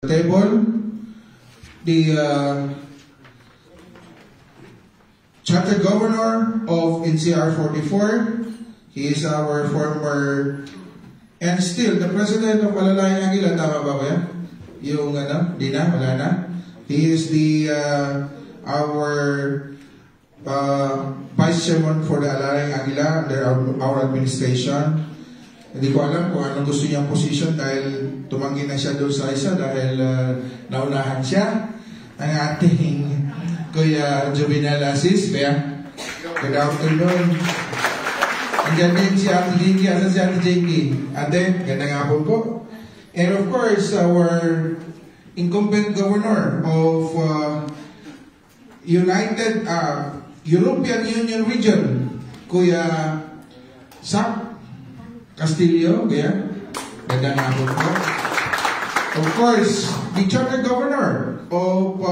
table, the chapter governor of NCR 44. He is our former, and still the president of Malalayang Aguila. Tama ba yan? Yung di na, wala na. He is the our vice chairman for the Malalayang Aguila under our administration. Hindi ko alam kung anong gusto niyang position dahil tumanggi na siya doon sa isa dahil naunahan siya ang ating Kuya Jovinal Asis. Kaya, good afternoon. Andiyan din si Ate Jinky. Asan si Ate Jinky? Ate, gandang hapon po. And of course, our incumbent governor of European Union region, Kuya Sak Castillo, kaya gandang hapon po. Of course, the chapter governor of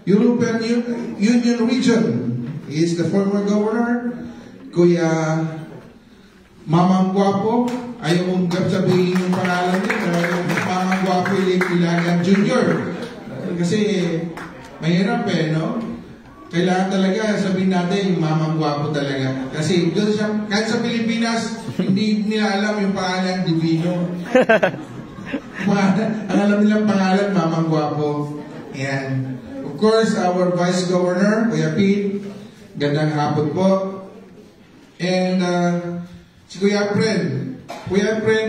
European Union region is the former governor, Kuya Mamang Guapo. Ayaw mong sabihin yung pangalan niya, Mamang Guapo Ilagan Jr. Kasi mahirap no? Kailangan talaga sabihin natin yung Mamang Guapo talaga. Kasi doon siya, kahit sa Pilipinas, hindi nila alam yung pangalan Divino. Ang alam nilang pangalan, Mamang Guapo. And of course, our Vice Governor, Kuya Pete, gandang hapon po. And si Kuya Pren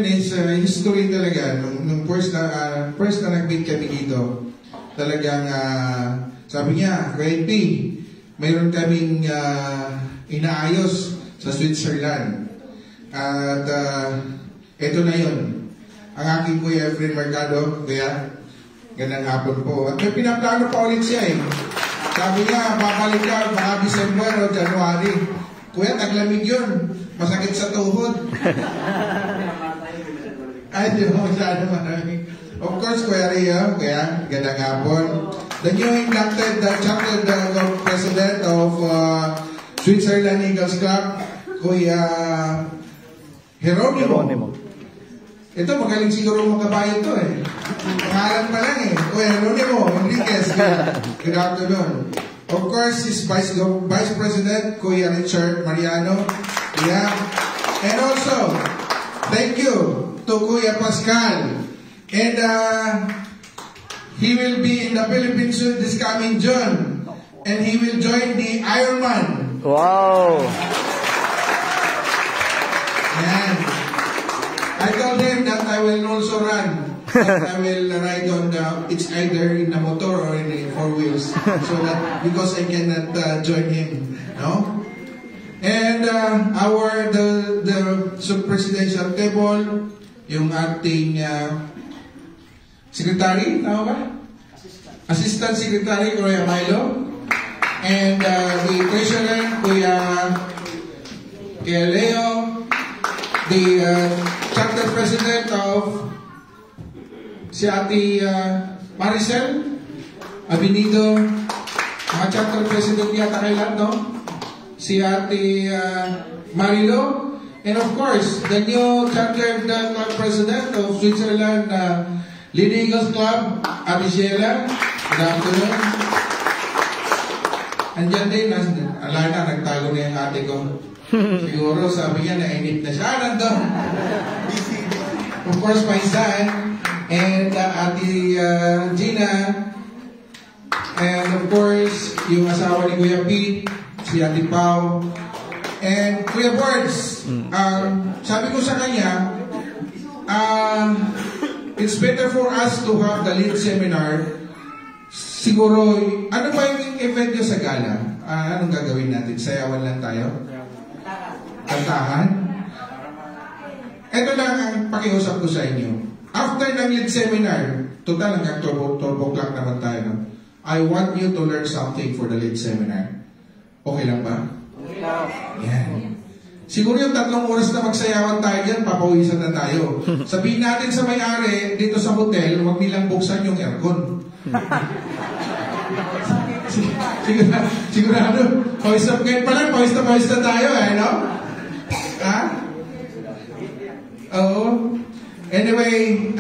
is history talaga. Nung first na nag-meet kami dito, talagang sabi niya, Kuya P, mayroon kaming inaayos sa Switzerland. At ito na yun. Ang aking Kuya Efren Mercado, kaya gandang hapon po. At may pinaplano pa ulit siya Sabi niya, babalik ka baka December o January. Kuya, taglamig yun. Masakit sa tuhod. Ay, di ba masyado maraming. Of course, Kuya Ria, kaya gandang hapon. The new inducted chapter president of Switzerland Eagles Club, Kuya Geronimo. Ito, magaling siguro magkabayan to Pangalan pa lang Kuya Geronimo Enriquez. Good afternoon. Of course, his Vice President, Kuya Richard Mariano. Yeah. And also, thank you to Kuya Pascal. And he will be in the Philippines this coming June. And he will join the Ironman. Wow! And I told him that I will also run. I will ride on it's either in a motor or in four wheels. So that, because I cannot join him. No? And the sub-presidential table, yung ating secretary, tama ba? Assistant Secretary, Kuya Milo. And the treasurer, Kuya Leo. The chapter president of si Ate Maricel Abinido. Mga chapter president yata kailan, no? Si Ate Marilo. And of course, the new chapter club president of Switzerland Leading Eagles Club, Ate Sheila. Good afternoon. Andiyan din, alala, nagtago na yung ate ko. Siguro, sabi niya, nainip na siya. Nandun. Of course, my son, and Ate Gina, and of course, yung asawa ni Kuya Pete, si Ate Pau, and Kuya Boards. Sabi ko sa kanya, it's better for us to have the lead seminar. Siguro, ano ba yung event nyo sa gala? Anong gagawin natin? Sayawan lang tayo? Kantahan? Ito lang ang pakiusap ko sa inyo. After ng lead seminar, total hanggang 12 o'clock naman tayo. No? I want you to learn something for the lead seminar. Okay lang ba? Yan. Siguro yung 3 oras na magsayawan tayo dyan, papawisan na tayo. Sabihin natin sa may-ari, dito sa hotel, huwag nilang buksan yung aircon. Sigurado, pawis na ngayon pa lang, pawis na tayo no? Ha? Oo. Anyway,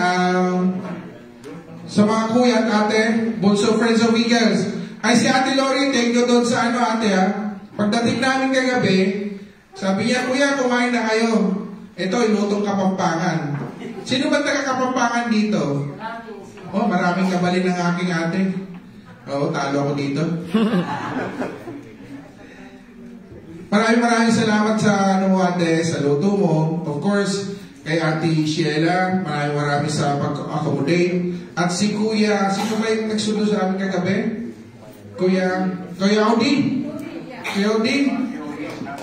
sa mga kuya at ate, Bunso Friends of Eagles. Ay si Ate Lori, thank you doon sa ate Pagdating namin kagabi, sabi niya, kuya, kumain na kayo. Ito, inutong Kapampangan. Sino ba taga Kapampangan dito? Oh, maraming kabalin ng aking ate. Oo, talo ako dito. Maraming salamat sa ate, sa luto mo. Of course, kay Ate Sheila, maraming sa pag-accommodate. At si Kuya, sino ba yung nagsundo sa amin kagabi? Kuya Audi. Kuya Audi.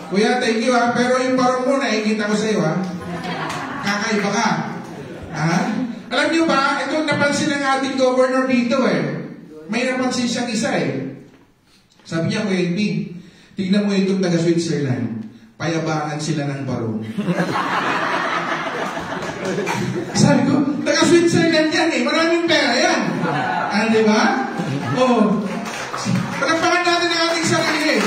Kuya, thank you ha. Pero yung parang mo, nakikita ko sa iyo ha. Kakaiba ka. Ha? Alam niyo ba, ito napansin ng ating governor dito May napansin siyang isa Sabi niya, Kuya LP, tignan mo itong taga Switzerland. Payabangan sila ng barong. Sabi ko, taga Switzerland yan Maraming pera yan. Di ba? Oh. Pagpapakan natin ang ating sarili.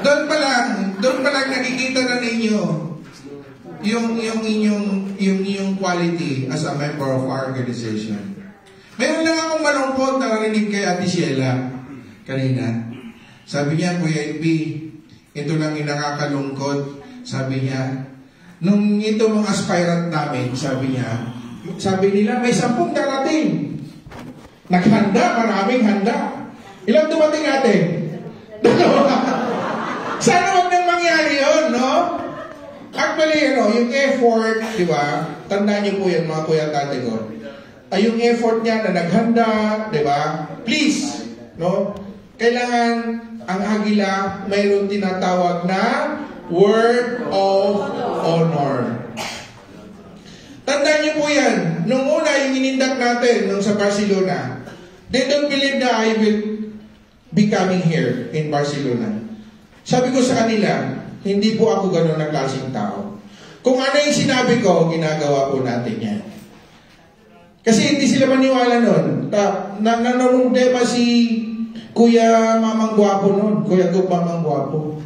Doon pa lang nakikita na ninyo yung inyong quality as a member of our organization. Meron lang akong malungkot na narinig kay Ate Sheila kanina. Sabi niya, Kuya LP, ito lang yung nakakalungkot. Sabi niya, nung ito mga aspirant namin, sabi nila, may 10 darating. Naghanda, maraming handa. Ilang dumating natin? 2. Sana huwag nang mangyari yun, no? Actually, yung effort, di ba? Tandaan niyo po yan, mga kuya at ate ko. Yung effort niya na naghanda, di ba? Please, no? Kailangan ang Agila mayroon tinatawag na word of honor. Tandaan niyo po yan. Nung una, yung inindak natin nung sa Barcelona, they don't believe na I will be coming here in Barcelona. Sabi ko sa kanila, hindi po ako gano'n ng klaseng tao. Kung ano yung sinabi ko, ginagawa po natin yan. Kasi hindi sila maniwala nun. Nanonundema si Kuya Mamang Guapo nun. Kuya Gup Mamang Guapo.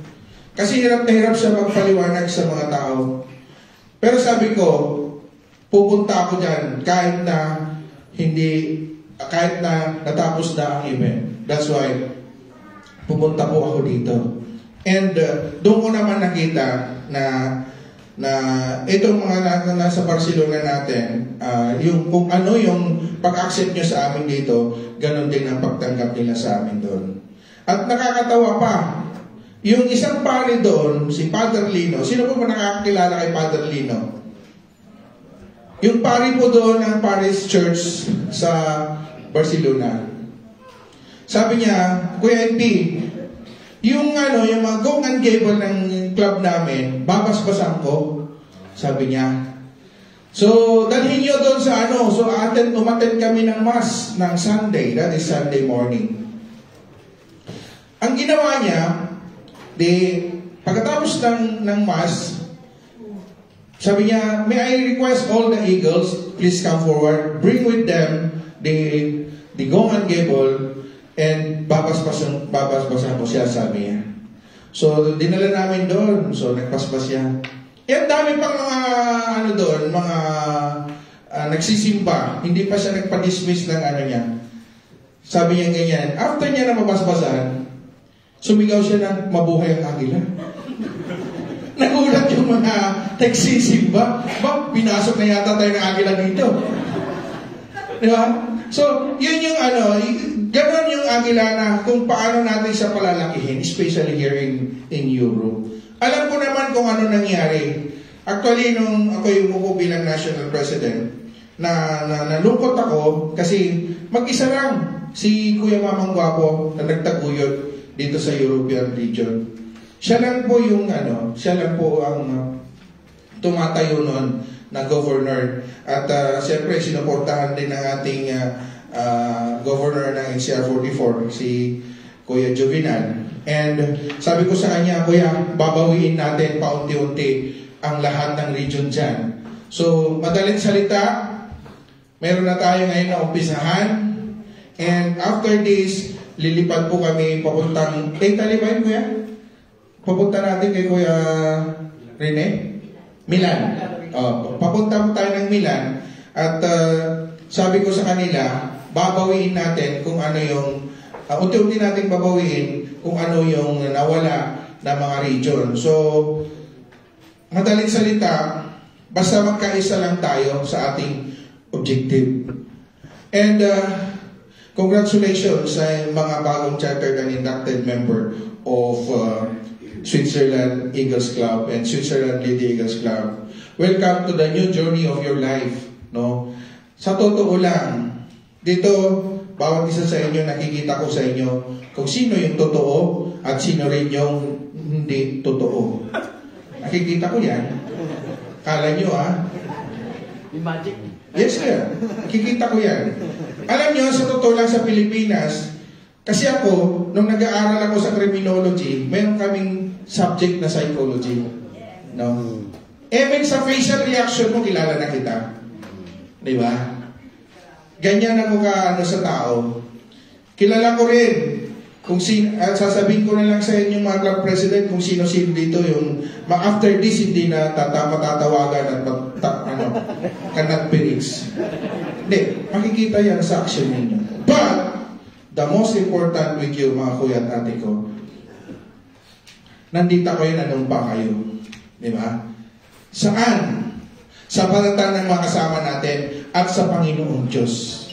Kasi hirap na hirap siya magpaliwanag sa mga tao. Pero sabi ko, pupunta ako dyan kahit na natapos na ang event. That's why pupunta po ako dito. And doon ko naman nakita na itong mga nasa Barcelona natin, yung kung ano yung pag-accept nyo sa amin dito, ganon din ang pagtanggap nila sa amin doon. At nakakatawa pa, yung isang pari doon, si Father Lino. Sino po ba nakakakilala kay Father Lino? Yung pari po doon ng Paris Church sa Barcelona. Sabi niya, Kuya NP, yung mga Gong and Gable ng club namin, babasbasan ko. Sabi niya. So, dalhin nyo doon sa So, umattend kami ng mass ng Sunday. That is Sunday morning. Ang ginawa niya, pagkatapos ng mass, sabi niya, may I request all the Eagles, please come forward, bring with them the Gong and Gable, and babasbasan ko siya, sabi niya. So, dinala namin doon. So, nagpasbas siya. Yan, dami pang mga, doon, mga nagsisimba. Hindi pa siya nagpa-dismiss ng niya. Sabi niya ganyan, after niya na mabasbasan, sumigaw siya ng mabuhay ang Agila. Nagulat yung mga nagsisimba. Pinasok na yata tayo ng Agila dito. Di ba? So, yun yung ganon yung Agila na kung paano natin siya palalakihin, especially here in Europe. Alam ko naman kung ano nangyari. Actually, nung ako yung umupo bilang national president, nalungkot ako kasi mag-isa lang si Kuya Mamang Guapo na nagtaguyod dito sa European region. Siya lang po siya lang po ang tumatayo noon na governor. At siyempre, sinuportahan din ng ating governor ng NCR 44, si Kuya Jovinal. And sabi ko sa kanya, Kuya, babawiin natin paunti-unti ang lahat ng region dyan. So, madaling salita, meron na tayo ngayon na umpisahan. And after this, lilipad po kami papuntang Italy ba yun, Kuya? Papunta natin kay Kuya Rene? Milan. papunta po tayo ng Milan at sabi ko sa kanila, babawiin natin kung ano yung, unti-unti natin babawiin kung ano yung nawala na mga region. So, madaling salita, basta magkaisa lang tayo sa ating objective. And congratulations sa mga bagong chartered and inducted member of Switzerland Eagles Club and Switzerland Lady Eagles Club. Welcome to the new journey of your life. No? Sa totoo lang, dito, bawat isa sa inyo, nakikita ko sa inyo kung sino yung totoo at sino rin yung hindi totoo. Nakikita ko yan. Kala nyo, Yung magic. Yes, sir. Nakikita ko yan. Alam nyo, sa totoo lang sa Pilipinas, kasi ako, nung nag-aaral ako sa criminology, mayroon kaming subject na psychology. No? Even sa facial reaction mo, kilala na kita. Di ba? Ganyan ako ka sa tao. Kilala ko rin kung at sasabihin ko na lang sa inyo mga club president kung sino-sino dito yung after this hindi na matatawagan at cannot be reached. Hindi, makikita yan sa action ninyo. But the most important with you mga kuya at ate ko, nandito kayo, nanumpa kayo. Di ba? Saan? Sa palatandaan ng mga kasama natin at sa Panginoong Diyos.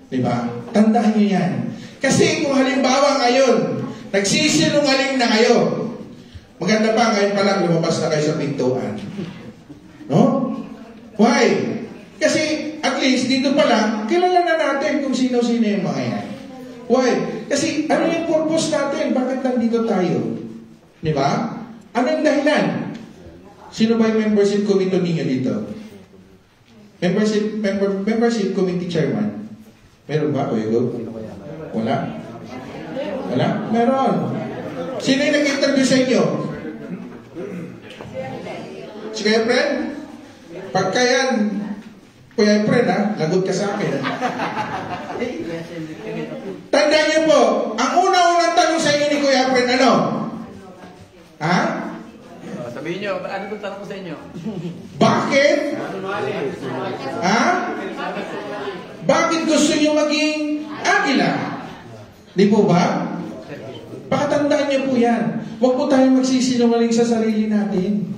Di ba? Tandaan nyo yan. Kasi kung halimbawa ngayon, nagsisinungaling na kayo, maganda pa ngayon pa lang lumabas na kayo sa pintuan. No? Why? Kasi at least dito pa lang, kilala na natin kung sino-sino yung mga yan. Why? Kasi ano yung purpose natin? Bakit nandito tayo? Di ba? Ano yung dahilan? Sino ba yung membership committee ninyo dito? Membership committee chairman? Meron ba? O Hugo? Wala? Wala? Meron. Sino yung nag-interview sa inyo? Si Kuya Efren? Pagka yan, Kuya Efren lagot ka sa akin. Tandaan niyo po, ang una-unang tanong sa inyo ni Kuya Efren, ano? Ha? Sabihin nyo, ano itong tanong ko sa inyo? Bakit? Ha? Bakit gusto nyo maging agila? Di po ba? Pakatandaan niyo po yan. Huwag po tayong magsisinungaling sa sarili natin.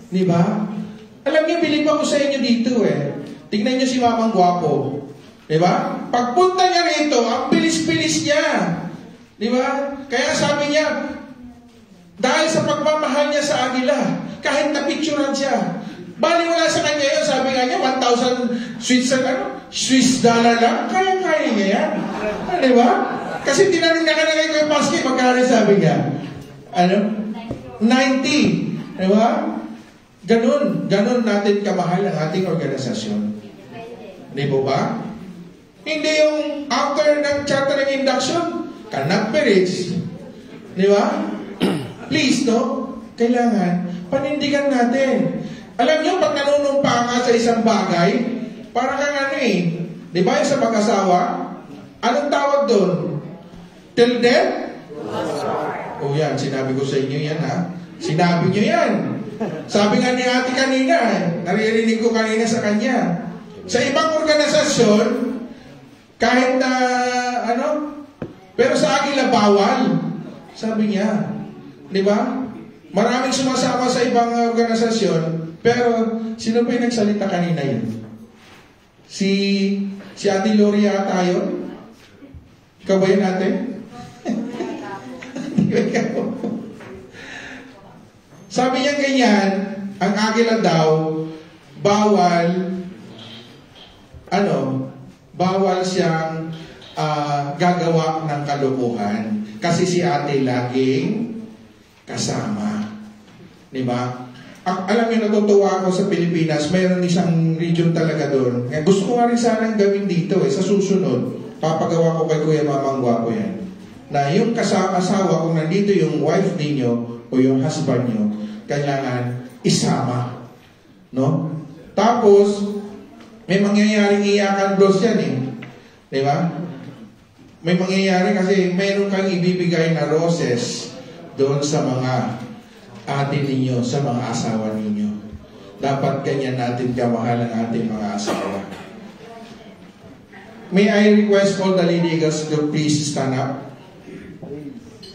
Di ba? Alam niyo, bilib ako sa inyo dito Tingnan niyo si Mamang Gwapo. Di ba? Pagpunta niya rito, ang bilis-bilis niya. Di ba? Kaya sabi niya, dahil sa pagmamahal niya sa agila, kahit napicturan siya, bali wala sa kanya yun, sabi nga niya, 1,000 Swiss dollar lang, kaya-kaya niya yan. Di ba? Kasi tinanong na kanila kay Paski, magkano sabi niya? 90. Di ba? Ganun natin kamahal ang ating organisasyon. Di po ba? Hindi yung after ng chartering induction, cannot be reached. Di ba? Please, no? Kailangan, panindigan natin. Alam nyo, pag nanunumpa ka sa isang bagay, para kang di ba yung sa mag-asawa? Anong tawag doon? Till death? Oh yan, sinabi ko sa inyo yan Sinabi nyo yan. Sabi nga ni ate kanina, naririnig ko kanina sa kanya. Sa ibang organisasyon, kahit na, pero sa agila bawal. Sabi niya. Di ba? Maraming sumasama sa ibang organisasyon, pero sino pa yung nagsalita kanina yun? Si Ate Lori yata yun? Ikaw ba yun, ate? Sabi niya ganyan, ang agila daw, bawal siyang gagawa ng kalokohan. Kasi si ate laging kasama. Diba? Alam niyo, natutuwa ako sa Pilipinas, mayroon isang region talaga doon. Gusto ko nga rin sanang gawin dito sa susunod. Papagawa ko kay Kuya Mamang Gwapo yan. Na yung asawa, kung nandito yung wife ninyo o yung husband nyo, kailangan isama. No? Tapos, may mangyayaring iyakan bros yan Diba? May mangyayari kasi mayroon kang ibibigay na roses doon sa mga atin ninyo, sa mga asawa ninyo. Dapat ganyan natin kamahal ang ating mga asawa. May I request all the Lady Eagles to please stand up?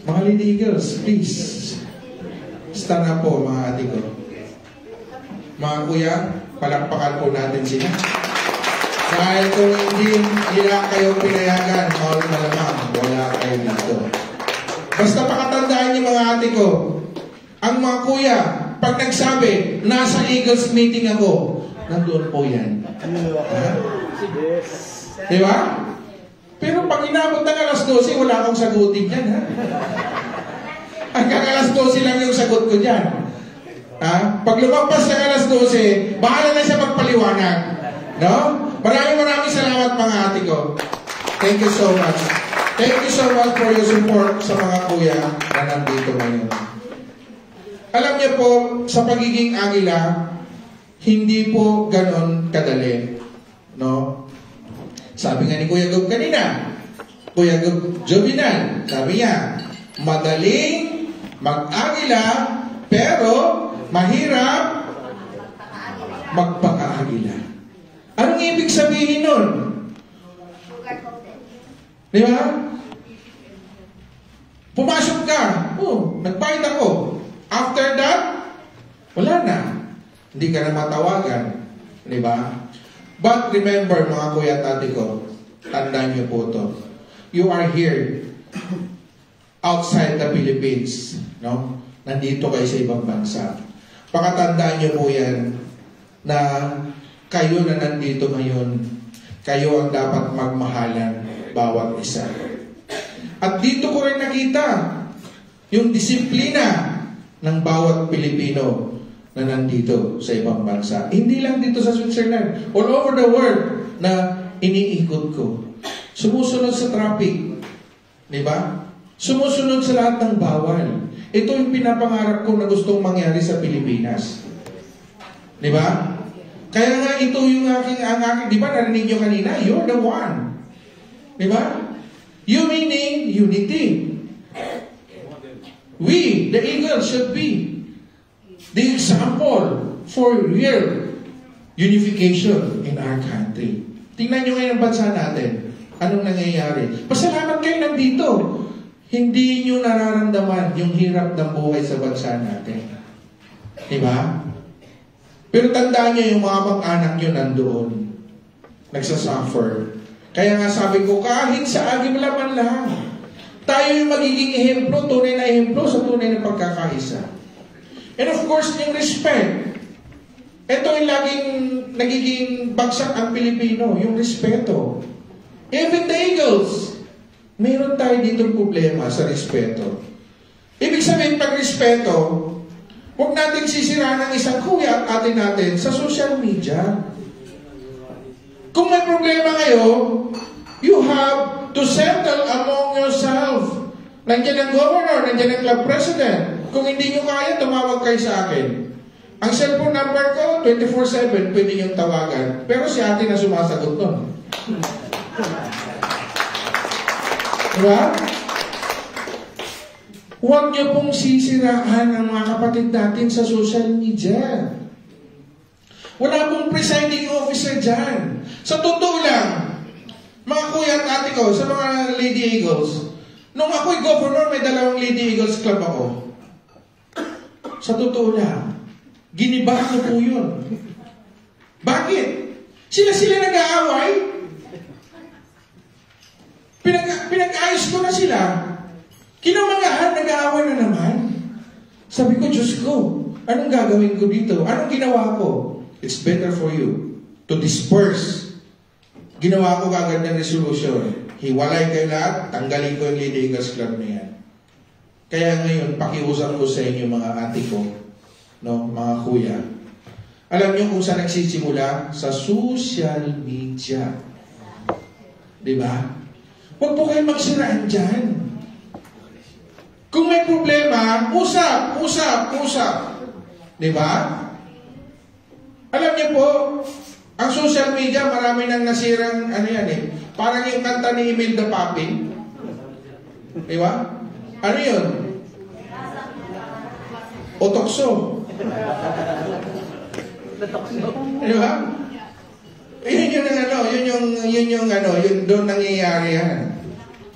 Mga Lady Eagles, please. Stand up po, mga ate ko. Mga kuya, palakpakan po natin sila. Dahil kung hindi nila kayo pinayagan, all malamang, wala kayo dito. Basta pakatandaan niyo mga ate ko, ang mga kuya, pag nagsabi, nasa Eagles meeting ako, nandoon po yan. Di ba? Pero pag inabot ng alas 12, wala akong sagutin yan, ha? Hanggang alas 12 lang yung sagot ko dyan. Ha? Pag lumagpas ng alas 12, bahala na siya magpaliwanag. No? Maraming salamat mga ate ko. Thank you so much. Thank you so much for your support sa mga kuya na nandito ngayon. Alam niyo po, sa pagiging agila, hindi po ganon kadali. No? Sabi nga ni Kuya Gob kanina, Kuya Gob Jovinal, sabi niya, madaling mag-agila, pero mahirap magpaka-agila. Anong ibig sabihin nun? Di ba? Pumasok ka, nagbayad ako. After that, wala na. Hindi ka na matawagan. Di ba? But remember, mga kuya at ate ko, tandaan niyo po ito. You are here outside the Philippines. No? Nandito kayo sa ibang bansa. Pakatandaan niyo po yan na kayo na nandito ngayon, kayo ang dapat magmahalan bawat isa. At dito ko rin nakita yung disiplina ng bawat Pilipino na nandito sa ibang bansa. Hindi lang dito sa Switzerland. All over the world na iniikot ko. Sumusunod sa traffic. Di ba? Sumusunod sa lahat ng bawal. Ito yung pinapangarap ko na gustong mangyari sa Pilipinas. Di ba? Kaya nga ito yung aking, di ba narinig nyo kanina? You're the one. Di ba? You meaning unity. We, the Eagles, should be the example for real unification in our country. Tingnan nyo ngayon ang bansa natin. Anong nangyayari? Pasalamat kayo nandito. Hindi nyo nararamdaman yung hirap ng buhay sa bansa natin. Diba? Pero tandaan nyo yung mga mag-anak nyo nandoon. Nagsasuffer. Kaya nga sabi ko, kahit sa agim laman lang, tayo yung magiging ehemplo, tunay na ehemplo sa tunay na pagkakaisa. And of course, yung respect. Ito yung laging nagiging bagsak ang Pilipino, yung respeto. Even the Eagles, mayroon tayo ditong problema sa respeto. Ibig sabihin, pag respeto, huwag natin sisiraan ng isang kuya at ate natin sa social media. Kung may problema kayo, you have to settle among yourself. Nandiyan ang governor, nandiyan ang club president. Kung hindi nyo kaya, tumawag kayo sa akin. Ang cellphone number ko, 24/7, pwede nyo tawagan. Pero si ate na sumasagot nun. Diba? Huwag nyo pong sisiraan ang mga kapatid natin sa social media. Wala pong presiding officer dyan. Sa totoo lang, mga kuya at ate ko, sa mga Lady Eagles, nung ako'y governor, may 2 Lady Eagles club ako. Sa totoo lang, ginibahan ko po yun. Bakit? Sila nag-aaway. Pinag-ayos ko na sila. Kinamagahan, nag-aaway na naman. Sabi ko, Diyos ko, anong gagawin ko dito? Anong ginawa ko? It's better for you to disperse. Ginawa ko kagad ng resolution. Hiwalay kayo lahat, tanggalin ko yung Lady Eagles Club na yan. Kaya ngayon, pakiusap ko sa inyo mga ate ko, no, mga kuya. Alam niyo kung saan nagsisimula? Sa social media. Diba? Huwag po kayo magsiraan dyan. Kung may problema, usap. Diba? Alam niyo po, ang social media, marami nang nasirang, parang yung kanta ni Imelda Papin. Diba? Ano yun? Di ba? Yun doon nangyayari yan.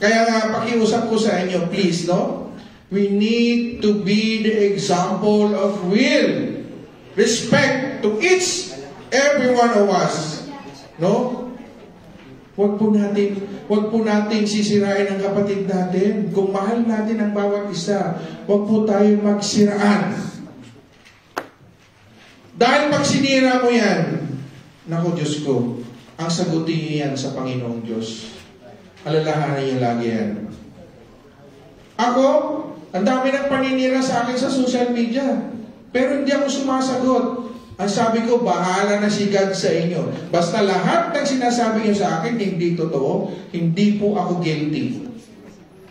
Kaya nga, pakiusap ko sa inyo, please, no? We need to be the example of real respect to each, every one of us. No? Huwag po natin sisirain ang kapatid natin. Kung mahal natin ang bawat isa, huwag po tayo magsiraan. Dahil pag sinira mo yan, naku Diyos ko, ang sagutin niyo yan sa Panginoong Diyos. Alalahanin niyo lagi yan. Ako, ang dami ng paninira sa akin sa social media. Pero hindi ako sumasagot. Ang sabi ko, bahala na si God sa inyo. Basta lahat ng sinasabi niyo sa akin, hindi totoo, hindi po ako guilty.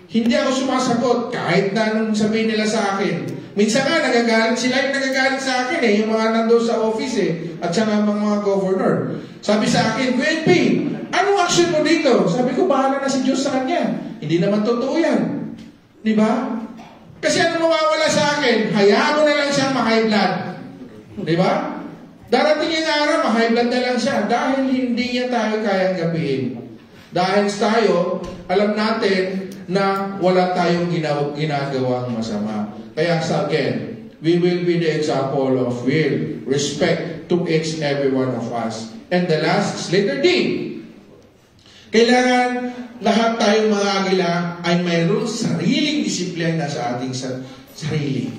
Hindi ako sumasagot kahit na anong sabihin nila sa akin. Minsan nga, nagagalit sila yung nagagalit sa akin yung mga nandoon sa office at saka mga governor. Sabi sa akin, QNP, anong action mo dito? Sabi ko, bahala na si Diyos sa kanya. Hindi naman totoo yan. Di ba? Kasi ano mawawala sa akin? Hayaan mo na lang siyang ma-high blood. Di ba? Darating yung araw, ma-high blood na lang siya dahil hindi niya tayo kayang gabihin. Dahil tayo, alam natin na wala tayong ginagawang masama. Kaya sa again, we will be the example of real respect to each every one of us. And the last, letter D. Kailangan lahat tayong mga agila ay mayroong sariling disiplina sa ating sarili.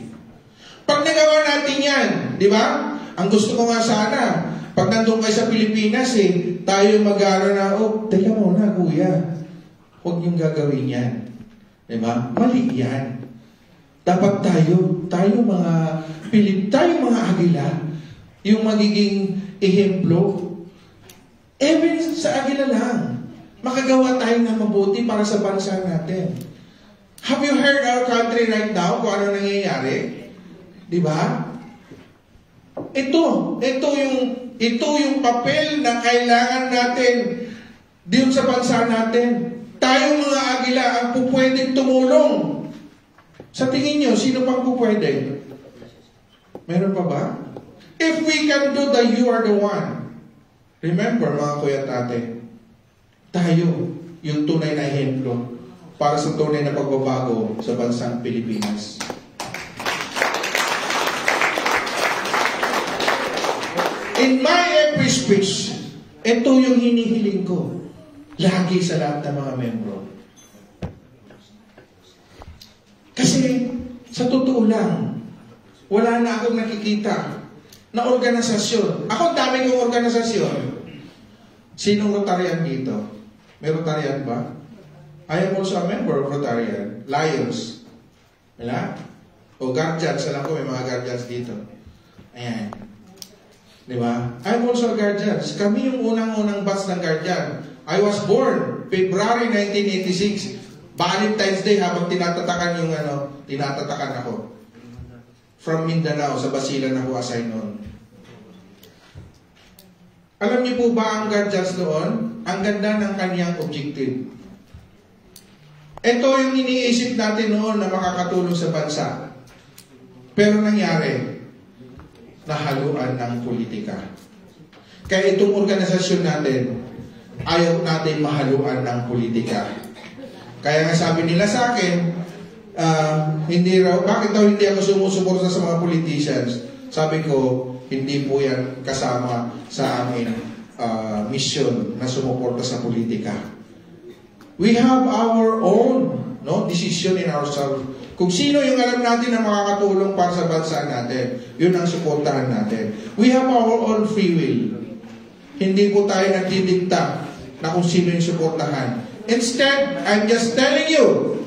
Pag nagawa natin yan, di ba? Ang gusto ko nga sana, pag nandun kayo sa Pilipinas, tayo mag-aaral na, teka muna, kuya. Huwag niyong gagawin yan. Di ba? Mali yan. Dapat tayo mga agila, yung magiging ehemplo. Even sa agila lang, makagawa tayo ng mabuti para sa bansa natin. Have you heard our country right now kung ano nangyayari? Di ba? Ito yung papel na kailangan natin diyon sa bansa natin. Tayong mga agila ang pupwedeng tumulong. Sa tingin nyo, sino pang pupwede? Meron pa ba? If we can do the you are the one. Remember, mga kuya at ate, tayo yung tunay na ehemplo para sa tunay na pagbabago sa bansang Pilipinas. In my every speech, ito yung hinihiling ko lagi sa lahat ng mga membro. Kasi sa totoo lang, wala na akong nakikita na organisasyon. Ako, dami kong organisasyon. Sinong Rotarian dito? May Rotarian ba? I am also a member of Rotarian. Lions. Wala? O Guardians. Alam ko may mga Guardians dito. Ayan. Diba? I'm also a Guardians. Kami yung unang-unang batch ng Guardian. I was born February 1986. Valentine's Day habang tinatatakan ako. From Mindanao, sa Basilan ako assign noon. Alam niyo po ba ang Guardians noon? Ang ganda ng kanyang objective. Ito yung iniisip natin noon na makakatulong sa bansa. Pero nangyari, nahaluan ng politika. Kaya itong organisasyon natin, ayaw natin mahaluan ng politika. Kaya nga sabi nila sa akin, bakit daw hindi ako sumusuporta sa mga politicians? Sabi ko, hindi po yan kasama sa aming mission na sumuporta sa politika. We have our own decision in ourselves. Kung sino yung alam natin na makakatulong para sa bansa natin, yun ang suportahan natin. We have our own free will. Hindi po tayo nagdidikta na kung sino yung suportahan. Instead, I'm just telling you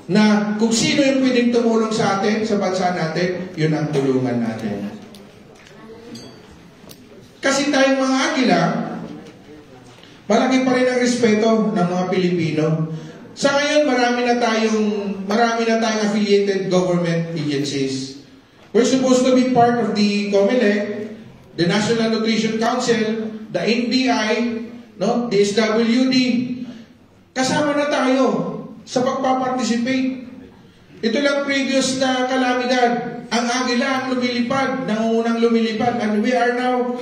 na kung sino yung pwedeng tumulong sa atin, sa bansa natin, yun ang tulungan natin. Kasi tayong mga agila, malaki pa rin ang respeto ng mga Pilipino. Sa ngayon, marami na tayong affiliated government agencies. We're supposed to be part of the COMELEC, the National Nutrition Council, the NBI, the SWD. Kasama na tayo sa pagpaparticipate. Ito lang previous na kalamidad. ang agila ang lumilipad, nangungunang lumilipad. And we are now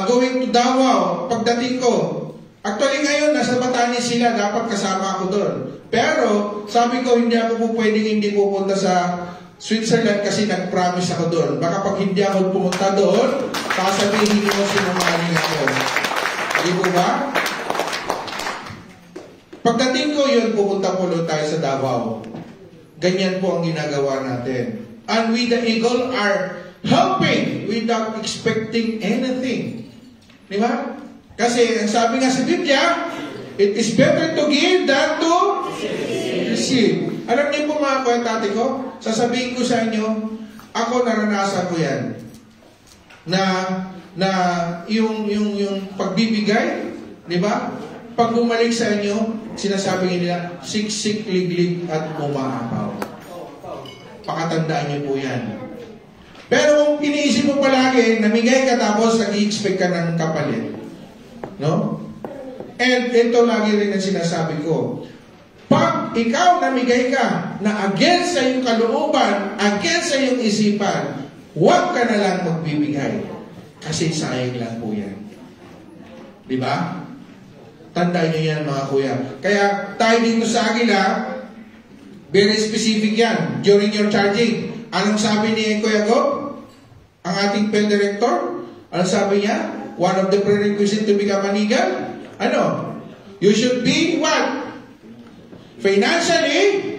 going to Davao. Pagdating ko, actually ngayon, nasa Batanes sila, dapat kasama ako doon. Pero, sabi ko, hindi ako po pwedeng hindi pupunta sa Switzerland kasi nag-promise ako doon. Baka pag hindi ako pumunta doon, sasabihin mo sinungaling ako. Di po ba? Pagdating ko yun, pupunta po tayo sa Davao. Ganyan po ang ginagawa natin. And we the Eagle are helping without expecting anything. Di ba? Kasi ang sabi nga sa Biblia, it is better to give than to receive. Alam niyo po mga kwentati ko, sasabihin ko sa inyo, ako naranasan ko yan. Na yung pagbibigay, di ba? Pag bumalik sa inyo, sinasabi nila, siksik, liglig, at umaapaw. Pakatandaan niyo po yan. Pero kung iniisip mo palagi, namigay ka tapos nag-i-expect ka ng kapalit. No? And ito lagi rin ang sinasabi ko. Pag ikaw namigay ka na against sa iyong kalooban, against sa iyong isipan, huwag ka na lang magbibigay. Kasi sayang lang po yan. Di ba? Tandaan niyo yan mga kuya. Kaya tayo dito sa Agila, very specific yan. During your charging, anong sabi ni Kuya Gob? Ang ating pen director? Anong sabi niya? One of the prerequisites to become an eagle? Ano? You should be what? Financially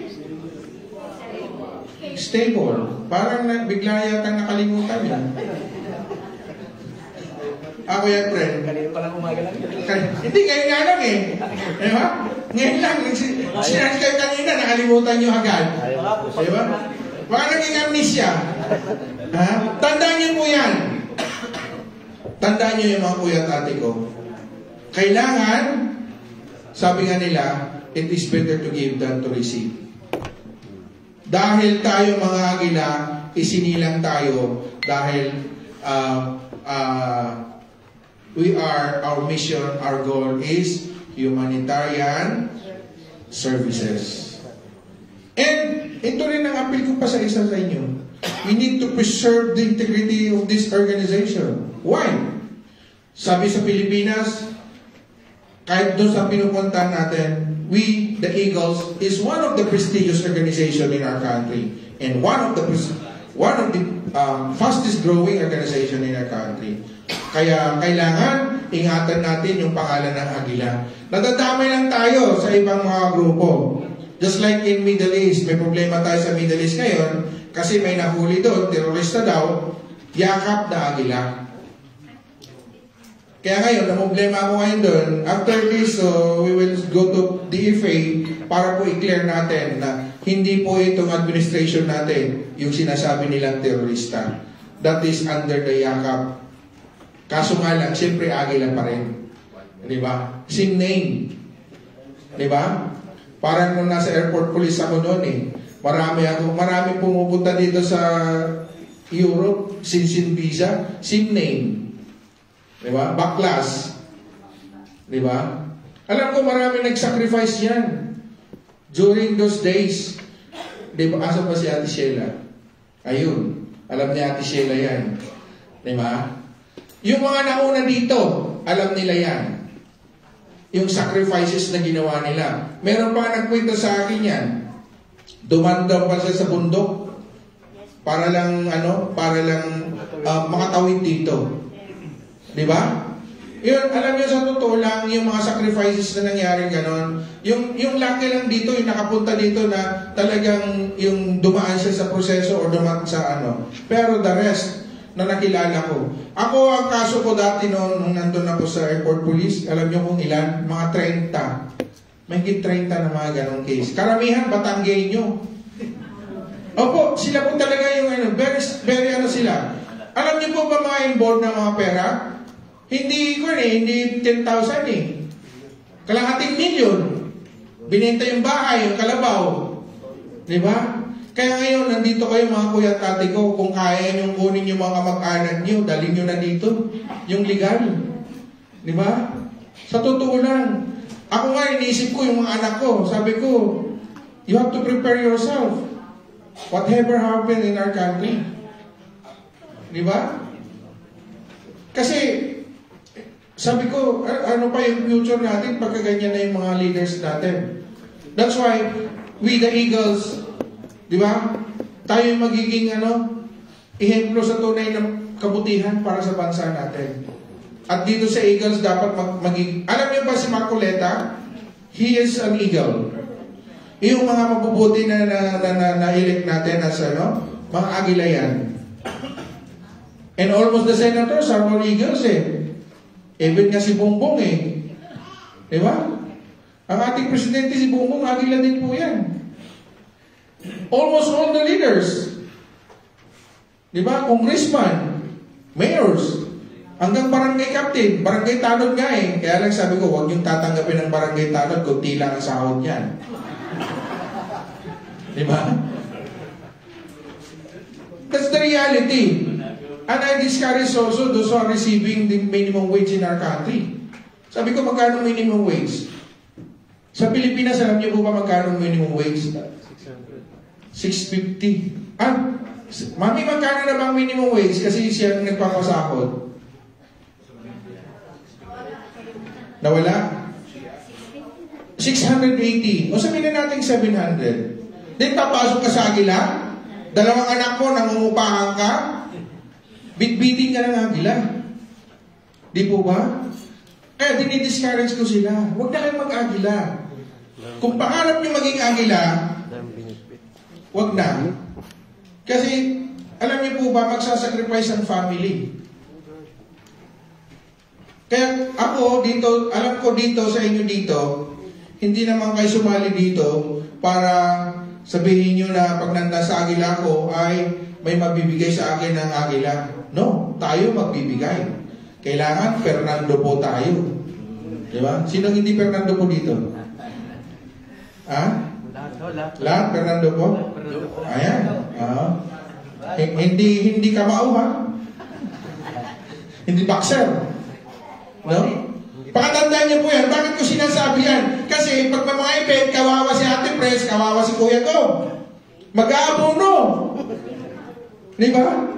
stable. Parang bigla yata nakalimutan yan. Ako yan, friend. Kanina pa lang umaga lang. Hindi, ngayon nga lang eh. Diba? Ngayon lang. Sinabi kayo kanina, nakalimutan nyo agad. Diba? Baka naging amnesia. Ha? Tandaan nyo po yan. Tandaan nyo yung mga kuya at ate ko. Kailangan, sabi nga nila, it is better to give than to receive. Dahil tayo mga Agila, isinilang tayo dahil our mission, our goal is humanitarian services. And ito rin ang appeal ko pa sa isa sa inyo. We need to preserve the integrity of this organization. Why? Sabi sa Pilipinas, kahit doon sa pinupuntahan natin, we, the Eagles, is one of the prestigious organization in our country and one of the fastest growing organization in our country. Kaya kailangan ingatan natin yung pangalan ng Agila. Nadadamay lang tayo sa ibang mga grupo. Just like in Middle East, may problema tayo sa Middle East ngayon kasi may nahuli doon, terorista daw, yakap na Agila. Kaya ngayon, na problema ako ngayon doon. After this, we will go to DFA para po i-clear natin na hindi po itong administration natin yung sinasabi nilang terorista. That is under the yakap. Kaso nga lang, siyempre Agila pa rin. Di ba? Same name. Di ba? Parang nung nasa airport police ako noon eh. Marami pumupunta dito sa Europe, Sinsin visa, same name. Di ba? Backlash. Di ba? Alam ko marami nag-sacrifice yan. During those days. Di ba? Asa pa si Ate Sheila? Ayun. Alam ni Ate Sheila yan. Di ba? Yung mga nauna dito, alam nila yan. Yung sacrifices na ginawa nila. Meron pa nagkwento sa akin yan. Dumandaw pa siya sa bundok para lang makatawid dito. Di ba? Yun, alam niyo sa totoo lang, yung mga sacrifices na nangyari ganon, yung laki lang dito, yung nakapunta dito na talagang yung dumaan siya sa proseso o dumaan sa ano. Pero the rest, na nakilala ko. Ako, ang kaso ko dati noon, nung nandun ako sa airport police, alam niyo kung ilan? Mga 30. May 30 na mga ganong case. Karamihan, Batanggenyo. Opo, sila po talaga yung very sila. Alam niyo po ba mga involved na mga pera? Hindi 10,000 eh. Kalahating milyon. Binenta yung bahay, yung kalabaw. Di ba? Kaya ngayon, nandito kayo mga kuya at ate ko, kung kaya niyong kunin yung mga mag-anak niyo, dalhin niyo na dito, yung legal. Di ba? Sa totoo lang. Ako nga, iniisip ko yung mga anak ko. Sabi ko, you have to prepare yourself. whatever happened in our country. Di ba? Kasi, sabi ko, ano pa yung future natin pagka ganyan na yung mga leaders natin. That's why, we the Eagles, di ba? Tayo yung magiging ehemplo sa tunay ng kabutihan para sa bansa natin. At dito sa Eagles, dapat magiging... Alam niyo ba si Marcoleta? He is an Eagle. Yung mga mabubuti na na-elect natin as mga Agila yan. And almost the senators are all Eagles eh. Even nga si Bongbong eh. Di ba? Ang ating presidente si Bongbong, Agila din po yan. Almost all the leaders. Di ba? Congressman, mayors, hanggang barangay captain, barangay tanod nga eh. Kaya lang sabi ko, huwag yung tatanggapin ng barangay tanod, kunti lang ang sahod yan. Di ba? That's the reality. And I discourage also those who are receiving the minimum wage in our country. Sabi ko, magkano minimum wage? Sa Pilipinas, alam niyo po ba magkano minimum wage? 650. Mami, magkano na bang minimum wage? Kasi siya ang nagpapasahod. Nawala? 680. O sabihin na natin 700. Then papasok ka sa Agila? Dalawang anak mo, nangungupahan ka? Bitbitin ka ng Agila. Di po ba? Kaya dinidiscourage ko sila. Huwag na kayong mag-Agila. Kung pangarap nyo maging Agila, huwag na. Kasi, alam niyo po ba, magsasacrifice ang family. Kaya ako dito, alam ko dito sa inyo dito, hindi naman kayo sumali dito para sabihin nyo na pag nasa Agila ko ay may mabibigay sa akin ng Agila. No, tayo magbibigay. Kailangan Fernando po tayo. Di ba? Sinong hindi Fernando po dito? Ha? Lahat Fernando po? Ayan. Hindi kamao ha? Hindi boxer. No? Pakatandaan niyo po yan. Bakit ko sinasabi yan? Kasi pag may mga event, kawawa si Ate Pres, kawawa si Kuya Tom. Mag-aabono. Di ba?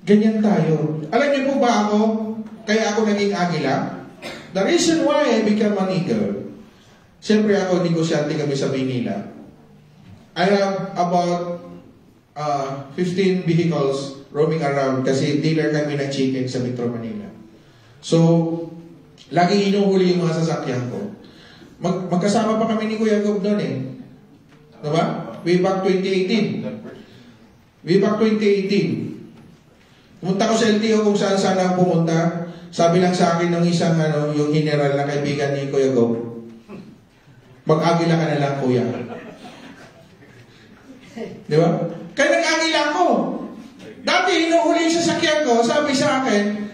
Ganyan tayo. Alam niyo po ba ako, kaya ako naging Agila? The reason why I became an Eagle, siyempre ako, negosyante kami sa Manila. I have about 15 vehicles roaming around kasi dealer kami ng chicken sa Metro Manila. So, lagi inuhuli yung mga sasakyan ko. Magkasama pa kami ni Kuya Gob doon eh. Diba? Way back 2018. Way back 2018. Pumunta ko sa LTO kung saan ako pumunta. Sabi lang sa akin ng isang yung general na kaibigan ni Kuya Gob, mag-Agila ka na lang, Kuya. Di ba? Kaya nag-Agila ako. Dati, hinuhuli yung sasakyan ko, sabi sa akin,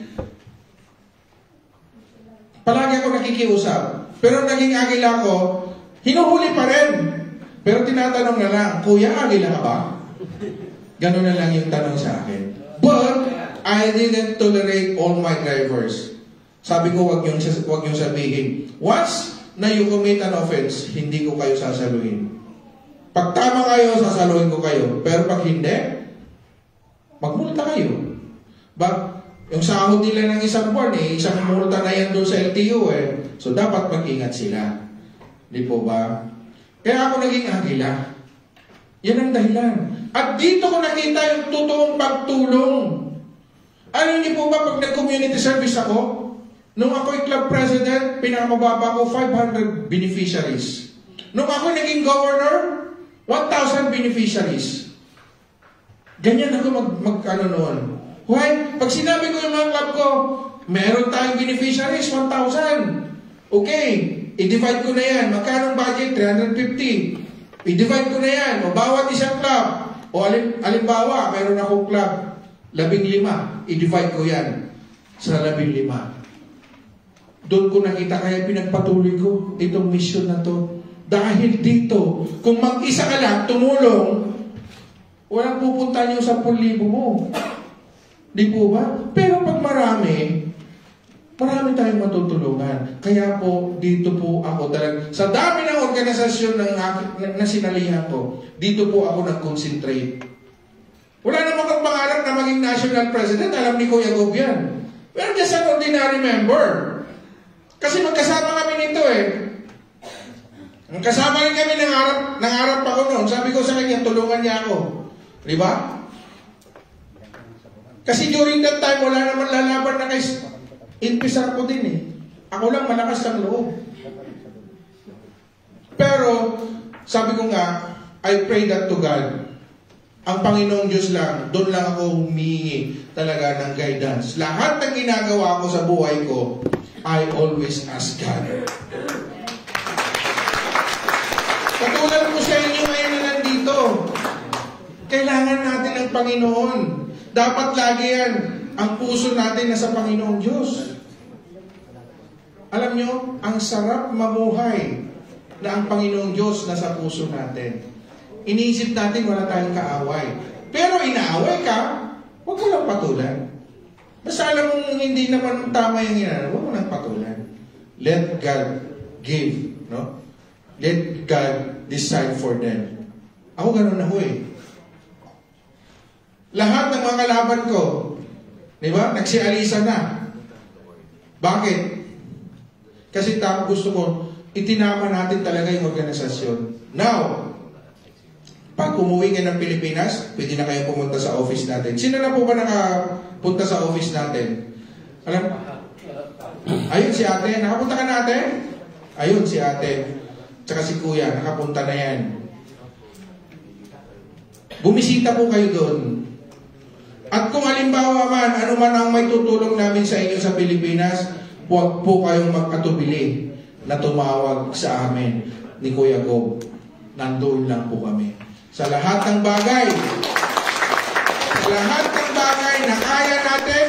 palagi ako nakikiusap. Pero naging Agila ko, hinuhuli pa rin. Pero tinatanong na lang, Kuya, Agila ka ba? Ganun na lang yung tanong sa akin. But, I didn't tolerate all my drivers. Sabi ko, wag yung sabihin. Once na you commit an offense, hindi ko kayo sasaluhin. Pag tama kayo, sasaluhin ko kayo. Pero pag hindi, magmulta kayo. Yung sahod nila ng isang buwan, isang multa na yan doon sa LTO eh. So, dapat mag-ingat sila. Di po ba? Kaya ako naging Agila. Yan ang dahilan. At dito ko nakita yung totoong pagtulong. Alam niyo po ba, pag nag-community service ako, nung ako'y club president, pinakamababa ko 500 beneficiaries. Nung ako naging governor, 1,000 beneficiaries. Ganyan ako noon. Why? Pag sinabi ko yung mga club ko, meron tayong beneficiaries, 1,000. Okay, i-divide ko na yan. Magkano budget? 350. I-divide ko na yan. O bawat isang club. O alimbawa, meron akong club, 15. I-divide ko yan sa 15. Doon ko nakita, kaya pinagpatuloy ko itong mission na to. Dahil dito, kung mag-isa ka lang, tumulong, walang pupunta niyo sa 10,000 mo. Di po ba? Pero pag marami, Marami tayong matutulungan. Kaya po, dito po ako talaga, sa dami ng organisasyon na sinalihan ko, dito po ako nag-concentrate. Wala namang kang pangarap na maging national president, alam ni Kuya Gob yan. We're just an ordinary member. Kasi magkasama kami nito eh. Kasama rin kami nangarap ako noon. Sabi ko sa kanya, tulungan niya ako. Di ba? Kasi during that time, wala naman lalaban na kay Inpisar ko din eh. Ako lang malakas ang loob. Pero, sabi ko nga, I pray that to God. Ang Panginoong Diyos lang, doon lang ako humihingi talaga ng guidance. Lahat ng ginagawa ko sa buhay ko, I always ask God. Katulad ko sa inyo ngayon na nandito, kailangan natin ng Panginoon. Dapat lagi yan, ang puso natin nasa Panginoong Diyos. Alam nyo, ang sarap mamuhay na ang Panginoong Diyos nasa puso natin. Iniisip natin wala tayong kaaway. Pero inaaway ka, huwag ka lang patulan. Basta alam mong hindi naman tama yung ginagawa, huwag mo lang patulan. Let God give, no? Let God decide for them. Ako ganun na ho eh. Lahat ng mga kalaban ko, di ba? Nagsialisa na. Bakit? Kasi gusto ko, itinama natin talaga yung organisasyon. Now, pag umuwi kayo ng Pilipinas, pwede na kayo pumunta sa office natin. Sino na po ba nakapunta sa office natin? Alam? Ayun si ate. Nakapunta ka na ate? Ayun si ate. Tsaka si kuya. Nakapunta na yan. Bumisita po kayo doon. At kung halimbawa man, ano man ang may tutulong namin sa inyo sa Pilipinas, huwag po kayong magkatubili na tumawag sa amin ni Kuya Gob. Nandoon lang po kami. Sa lahat ng bagay na kaya natin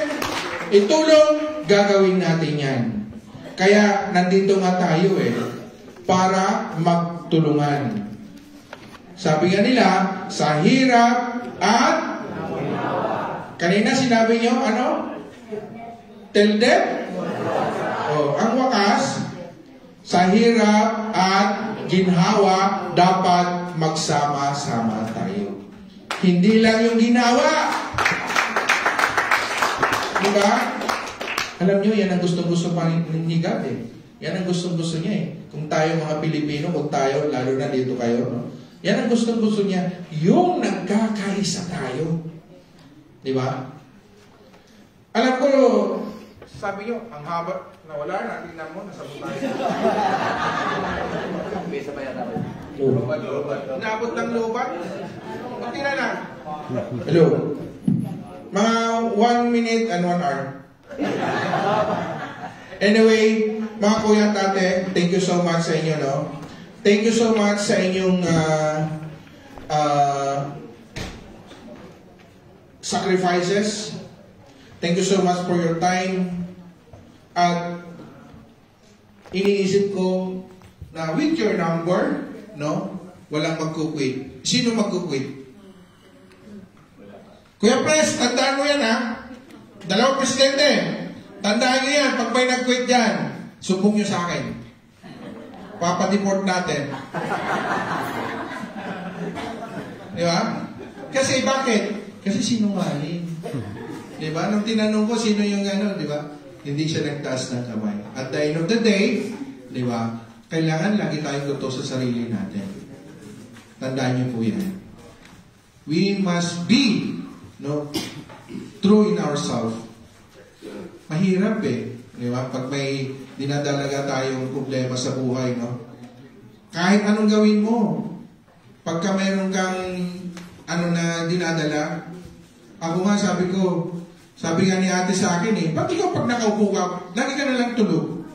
itulong, gagawin natin yan. Kaya nandito nga tayo para magtulungan. Sabi nga nila, sa hirap at kanina sinabi nyo, ano? Tell them? Ang wakas, sa hirap at ginhawa, dapat magsama-sama tayo. Hindi lang yung ginawa. Diba? Alam nyo, yan ang gustong-gusto pa ni God Yan ang gustong-gusto niya Kung tayo mga Pilipino, kung tayo, lalo na dito kayo, no? Yan ang gustong-gusto niya. Yung nagkakaisa tayo. Diba? Alam ko, sabi nyo, ang haba, nawala na, tingnan mo, nasabot tayo. Bisa ba yan natin? Lubat. Naabot ng lubat. Kunti na lang. Hello. Mga 1 minute and 1 hour. Anyway, mga kuya at ate, thank you so much sa inyo, no? Thank you so much sa inyong sacrifices. Thank you so much for your time. At iniisip ko na with your number, no? Walang magkukwit. Sino magkukwit? Kuya Pres, tandaan mo yan Dalawang presidente. Tandaan nyo yan. Pag may nag-quit dyan, sumbong nyo sa akin. Papadeport natin. Di ba? Kasi bakit? Kasi sinungaling. Di ba? Nung tinanong ko sino yung di ba? Hindi siya nagtaas ng kamay. At the end of the day, di ba? Kailangan lagi tayong totoo sa sarili natin. Tandaan niyo po yan. We must be, no, true in ourselves. Mahirap di ba? Pag may dinadalaga tayong problema sa buhay, no? Kahit anong gawin mo, pagka meron kang na dinadala, ako nga sabi nga ni ate sa akin ba't ikaw pag nakaupo ka, lagi ka na lang tulog?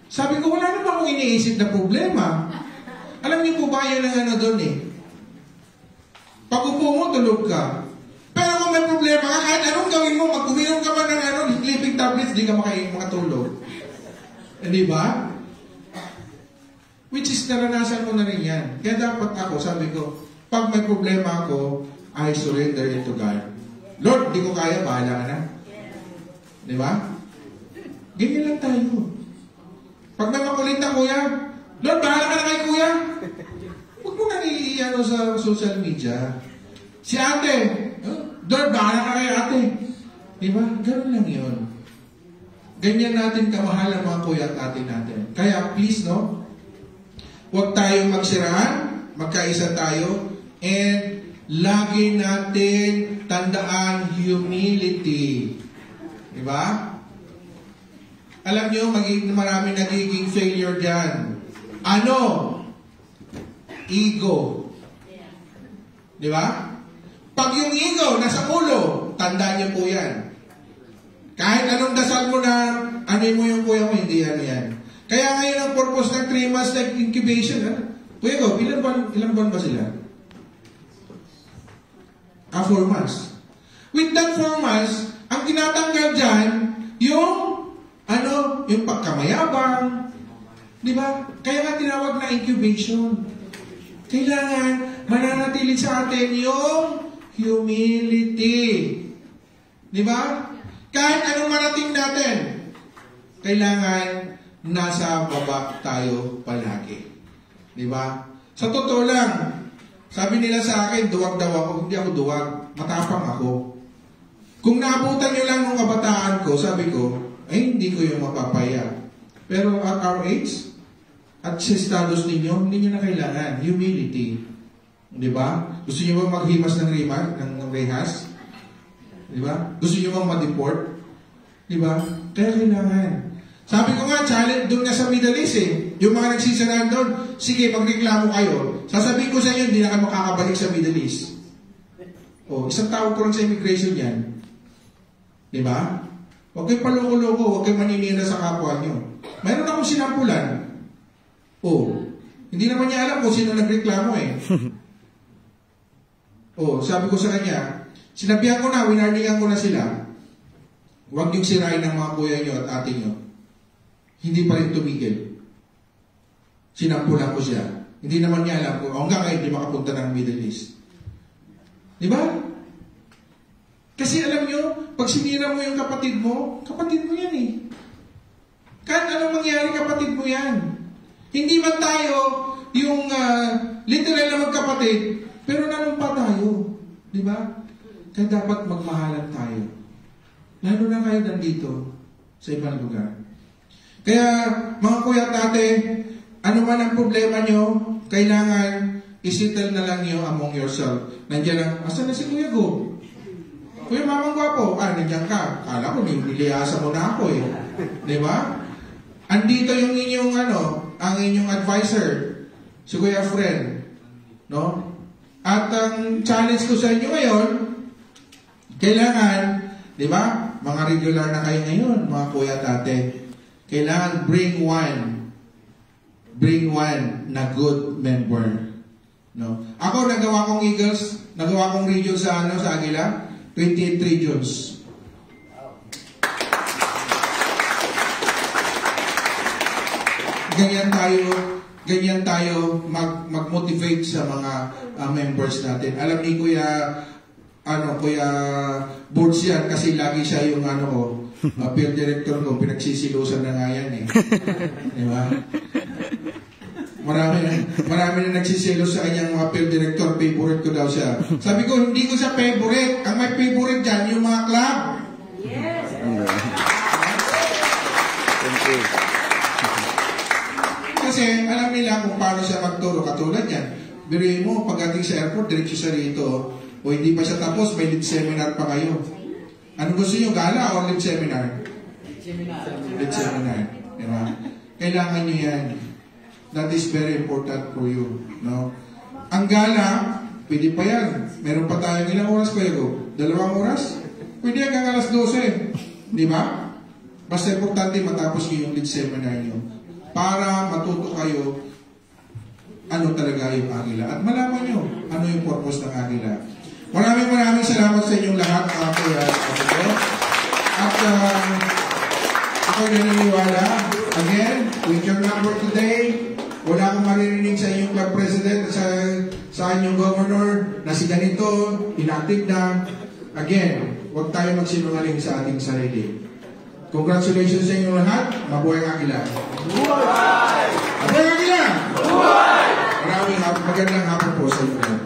Sabi ko, wala naman akong iniisip na problema. Alam niyo po ba yan ang doon Pag upo mo, tulog ka. Pero kung may problema ka, kahit anong gawin mo, mag-uminom ka ba ng sleeping tablets, di ka makatulog. Di ba? Which is naranasan ko na rin yan. Kaya dapat ako, sabi ko, pag may problema ako, I surrender it to God. Lord, di ko kaya, bahala ka na. Di ba? Ganyan lang tayo. Pag may makulit na kuya, Lord, bahala ka na kay kuya. Huwag mo nang iiyano sa social media. Si ate, Lord, bahala ka kay ate. Di ba? Ganun lang yun. Ganyan natin kamahal ang mga kuya at ate natin. Kaya please, no? Huwag tayong magsiraan, magkaisa tayo, and lagi natin tandaan humility. Di ba? Alam nyo, marami nagiging failure dyan. Ano? Ego. Di ba? Pag yung ego nasa ulo, tandaan nyo po yan. Kahit anong dasal mo na, ano mo yung kuya mo, hindi ano yan. Kaya ngayon ang purpose ng 3 months like incubation, kuya ko, ilang buwan ba sila? 4 months. With that 4 months, ang tinatanggal dyan, yung pagkamayabang, di ba? Kaya nga tinawag na incubation. Kailangan mananatili sa atin yung humility. Di ba? Kahit anong marating natin, kailangan nasa baba tayo palagi. Di ba? Sa totoo lang, sabi nila sa akin, duwag daw ako. Hindi ako duwag. Matapang ako. Kung naabutan nyo lang nung kabataan ko, sabi ko, ay hindi ko yung mapapaya. Pero at our age, at sa status ninyo, hindi nyo na kailangan. Humility. Di ba? Gusto nyo ba maghimas ng rehas? Di ba? Gusto nyo bang ma-deport? Di ba? Kaya kailangan. Sabi ko nga, challenge doon nga sa Middle East eh. Yung mga nagsisiraan doon, sige, magreklamo kayo. Sasabihin ko sa inyo, hindi na kayo makakabalik sa Middle East. Isang tawag ko lang sa immigration yan. Di ba? Huwag kayong paloko-loko, huwag kayong maninira sa kapwa nyo. Mayroon akong sinampulan. Hindi naman niya alam kung sino nagreklamo eh. Sabi ko sa kanya, sinabihan ko na, winarningan ko na sila. Huwag niyong sirain ng mga kuya nyo at ate nyo. Hindi pa rin tumigil. Sinampulan ko siya. Hindi naman niya alam kung hanggang ngayon hindi makapunta ng Middle East. Di ba? Kasi alam nyo, pag sinira mo yung kapatid mo yan eh. Kahit anong mangyari, kapatid mo yan. Hindi man tayo yung literal na magkapatid, pero nanumpa tayo. Di ba? Kaya dapat magmahalan tayo. Lalo na kayo nandito sa ibang lugar. Kaya, mga kuya at ate, ano man ang problema nyo, kailangan isettle na lang nyo among yourself. Nandiyan lang, asan na si Kuya Go? Kuya Mamang Gwapo, nandiyan ka. Kala ko, niliyasa mo na ako eh. Di ba? Andito yung inyong ang inyong advisor, si Kuya Fred. No? At ang challenge ko sa inyo ngayon, kailangan, di ba? Mga regular na kayo ngayon, mga kuya at ate. Kailangan bring one na good member. No? Ako, nagawa kong Eagles, nagawa kong region sa Aguila, 28 regions. Ganyan tayo mag-motivate sa mga members natin. Alam ni Kuya Boards yan, kasi lagi siya yung field director ko, pinagsisilusan na nga yan eh. Di ba? Marami na nagsisilos sa kanyang mga field director, favorite ko daw siya. Sabi ko, hindi ko siya favorite. Ang may favorite dyan, yung mga club. Yes! Thank you. Kasi alam nila kung paano siya magturo. Katulad yan, biruin mo, pagdating sa airport, diretso siya rito. O hindi pa siya tapos, may lead seminar pa kayo. Ano gusto nyo, gala o lead seminar? Lead seminar. Diba? Kailangan nyo yan. That is very important for you. No? Ang gala, pwede pa yan. Meron pa tayo ilang oras kayo? 2 oras? Pwede hanggang alas 12. Di ba? Basta importante matapos nyo yung lead seminar nyo. Para matuto kayo ano talaga yung Agila. At malaman nyo ano yung purpose ng Agila. Maraming salamat sa inyong lahat, mga kuya at kapito. At ako'y naniniwala, again, with your number today, wala akong maririnig sa inyong club president at sa inyong governor na si ganito, inactive na. Again, huwag tayo magsinungaling sa ating sarili. Congratulations sa inyo lahat. Mabuhay ang Agila. Mabuhay ang Agila! Maraming magandang hapon po sa inyo.